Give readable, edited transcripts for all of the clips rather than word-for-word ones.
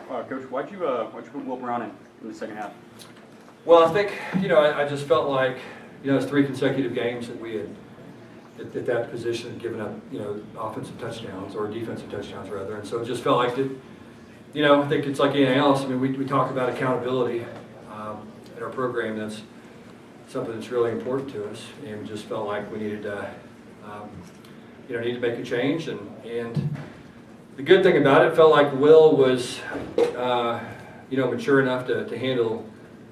Coach, why'd you put Will Brown in the second half? Well, I think, I just felt like, it's 3 consecutive games that we had, at that position, given up, offensive touchdowns, or defensive touchdowns, rather. And so it just felt like that, I think it's like anything else. I mean, we talk about accountability in our program. That's something that's really important to us. And we just felt like we needed to, need to make a change. And the good thing about it, felt like Will was, mature enough to handle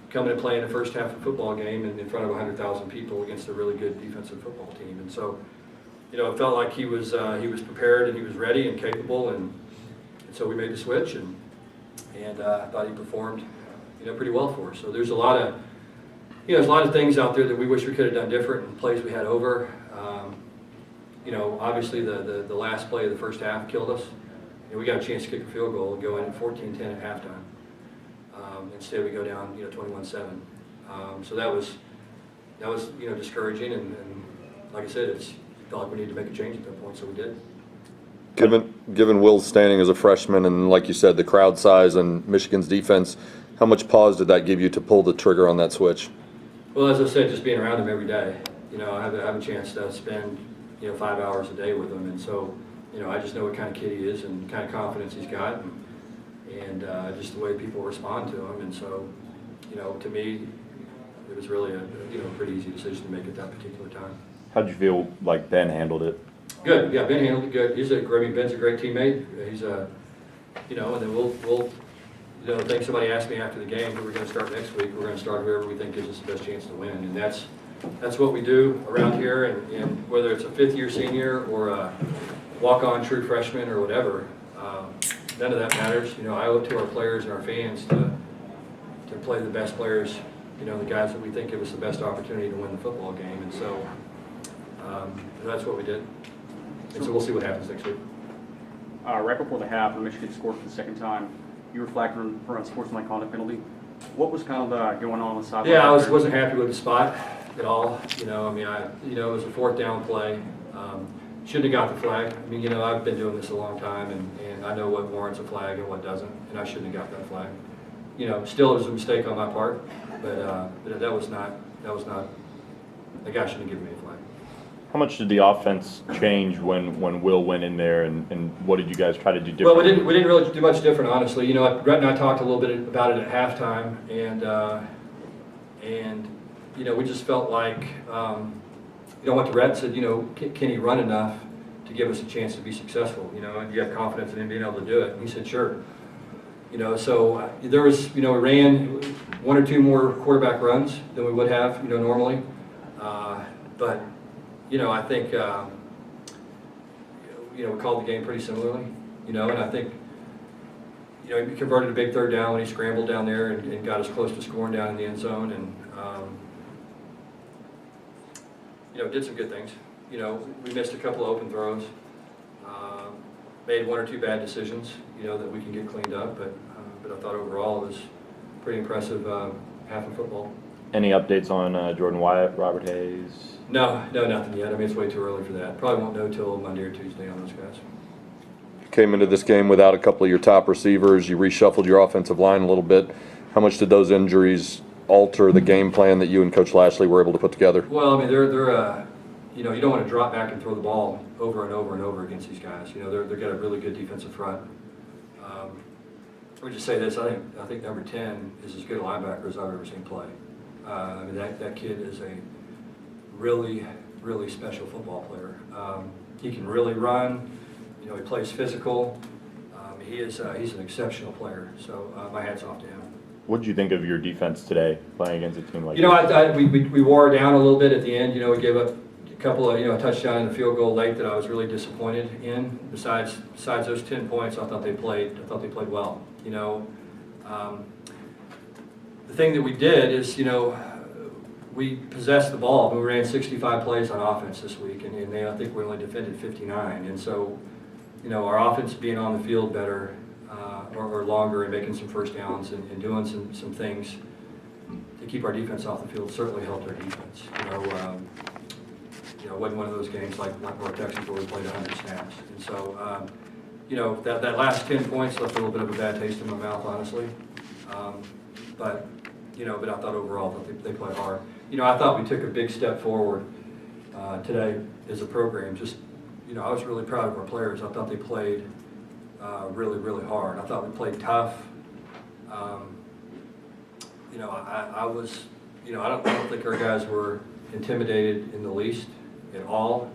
coming and playing the first half of a football game in front of 100,000 people against a really good defensive football team. And so, it felt like he was prepared and he was ready and capable, and so we made the switch, and I thought he performed, pretty well for us. So there's a lot of things out there that we wish we could have done different, and plays we had over. Obviously the last play of the first half killed us. We got a chance to kick a field goal and go in at 14-10 at halftime. Instead we go down, 21-7. So that was discouraging, and like I said, it felt like we needed to make a change at that point, so we did. Given Will's standing as a freshman, and like you said, the crowd size and Michigan's defense, how much pause did that give you to pull the trigger on that switch? Well, as I said, just being around him every day, I have a chance to spend 5 hours a day with him, and so I just know what kind of kid he is and the kind of confidence he's got, and just the way people respond to him. And so, to me, it was really a pretty easy decision to make at that particular time. How did you feel like Ben handled it? Good, yeah, Ben handled it good. Ben's a great teammate. He's and then we'll I think somebody asked me after the game who we're going to start next week. We're going to start whoever we think gives us the best chance to win, and that's what we do around here. And whether it's a fifth-year senior or a walk-on true freshman or whatever, none of that matters. I owe it to our players and our fans to play the best players, the guys that we think give us the best opportunity to win the football game. And so that's what we did. And so we'll see what happens next week. Right before the half, when Michigan scored for the second time, you were flagged for an unsportsmanlike conduct penalty. What was kind of going on the sideline? Yeah, I wasn't happy with the spot at all. It was a 4th down play. Shouldn't have got the flag. I mean, I've been doing this a long time, and I know what warrants a flag and what doesn't, and I shouldn't have got that flag. Still it was a mistake on my part, but that was not. The guy shouldn't have given me a flag. How much did the offense change when Will went in there, and what did you guys try to do different? Well, we didn't really do much different, honestly. Brett and I talked a little bit about it at halftime, and we just felt like. What Brett said, can he run enough to give us a chance to be successful? And you have confidence in him being able to do it. And he said, sure. So there was, we ran 1 or 2 more quarterback runs than we would have, normally. But, I think, we called the game pretty similarly, and I think, he converted a big 3rd down when he scrambled down there and got us close to scoring down in the end zone, and, did some good things. We missed a couple of open throws, made 1 or 2 bad decisions, that we can get cleaned up, but I thought overall it was pretty impressive half of football. Any updates on Jordan Wyatt, Robert Hayes? No, nothing yet. I mean, it's way too early for that. Probably won't know till Monday or Tuesday on those guys. You came into this game without a couple of your top receivers. You reshuffled your offensive line a little bit. How much did those injuries alter the game plan that you and Coach Lashley were able to put together? Well, I mean, they're you don't want to drop back and throw the ball over and over and over against these guys. They've got a really good defensive front. Let me just say this: I think number 10 is as good a linebacker as I've ever seen play. I mean, that kid is a really, really special football player. He can really run. He plays physical. He's an exceptional player. So my hat's off to him. What did you think of your defense today, playing against a team like we wore it down a little bit at the end. We gave up a couple of a touchdown and a field goal late that I was really disappointed in. Besides those 10 points, I thought they played well. The thing that we did is we possessed the ball. We ran 65 plays on offense this week, and I think we only defended 59. And so our offense being on the field better. Or longer, and making some first downs and doing some things to keep our defense off the field certainly helped our defense. It wasn't one of those games like North Texas where we played 100 snaps. And so, that last 10 points left a little bit of a bad taste in my mouth, honestly. But I thought overall that they played hard. I thought we took a big step forward today as a program. I was really proud of our players. I thought they played really, really hard. I thought we played tough. I don't think our guys were intimidated in the least at all.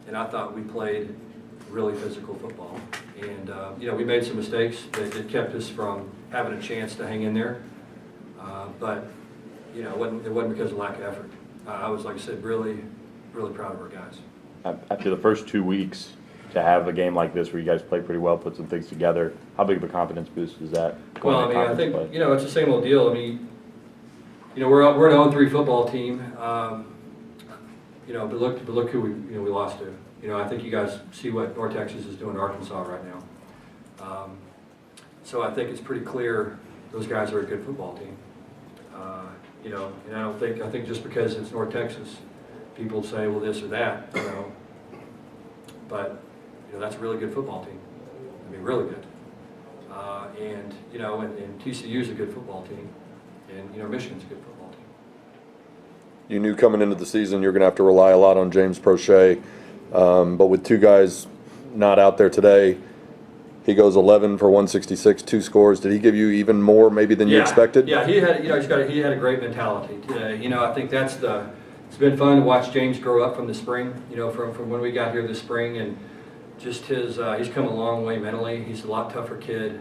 And I thought we played really physical football. And, we made some mistakes that kept us from having a chance to hang in there. But it wasn't because of lack of effort. I was, like I said, really, really proud of our guys. After the first 2 weeks, to have a game like this where you guys play pretty well, put some things together, how big of a confidence boost is that? Well, I think, it's the same old deal. We're an 0-3 football team, but look who we lost to. I think you guys see what North Texas is doing to Arkansas right now. So I think it's pretty clear those guys are a good football team. And I think just because it's North Texas, people say, well, this or that, But, that's a really good football team. Really good. And TCU is a good football team. And, Michigan's a good football team. You knew coming into the season you're going to have to rely a lot on James Prochet, but with two guys not out there today, he goes 11 for 166, 2 scores. Did he give you even more maybe than you expected? Yeah, he had a great mentality. I think it's been fun to watch James grow up from the spring, from when we got here this spring, and just he's come a long way mentally. He's a lot tougher kid.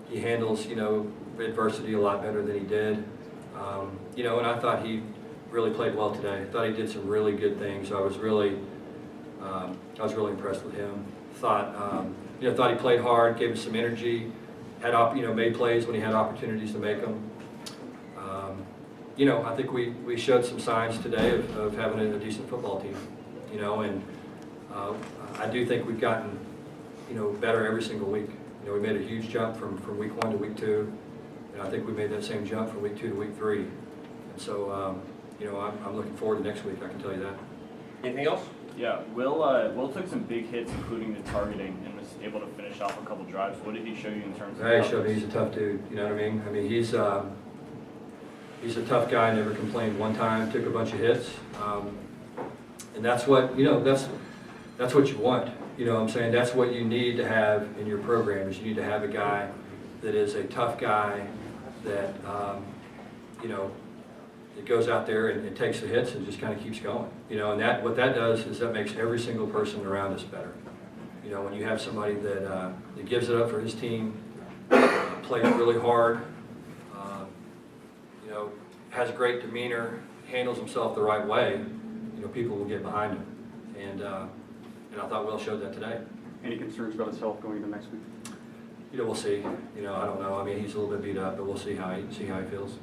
He handles, adversity a lot better than he did. And I thought he really played well today. I thought he did some really good things. I was really impressed with him. Thought he played hard, gave us some energy, made plays when he had opportunities to make them. I think we showed some signs today of having a decent football team, and I do think we've gotten, better every single week. We made a huge jump from week 1 to week 2, and I think we made that same jump from week 2 to week 3. And so, I'm looking forward to next week, I can tell you that. Anything else? Yeah, Will took some big hits, including the targeting, and was able to finish off a couple drives. What did he show you in terms of? He showed me he's a tough dude. You know what I mean? He's a tough guy. Never complained one time. Took a bunch of hits, and that's what that's what you want. You know what I'm saying? That's what you need to have in your program. Is you need to have a guy that is a tough guy that that goes out there and takes the hits and just kind of keeps going. And what that does is that makes every single person around us better. When you have somebody that gives it up for his team, plays really hard, has great demeanor, handles himself the right way, people will get behind him. And I thought Will showed that today. Any concerns about his health going into next week? We'll see. I don't know. He's a little bit beat up, but we'll see how he feels.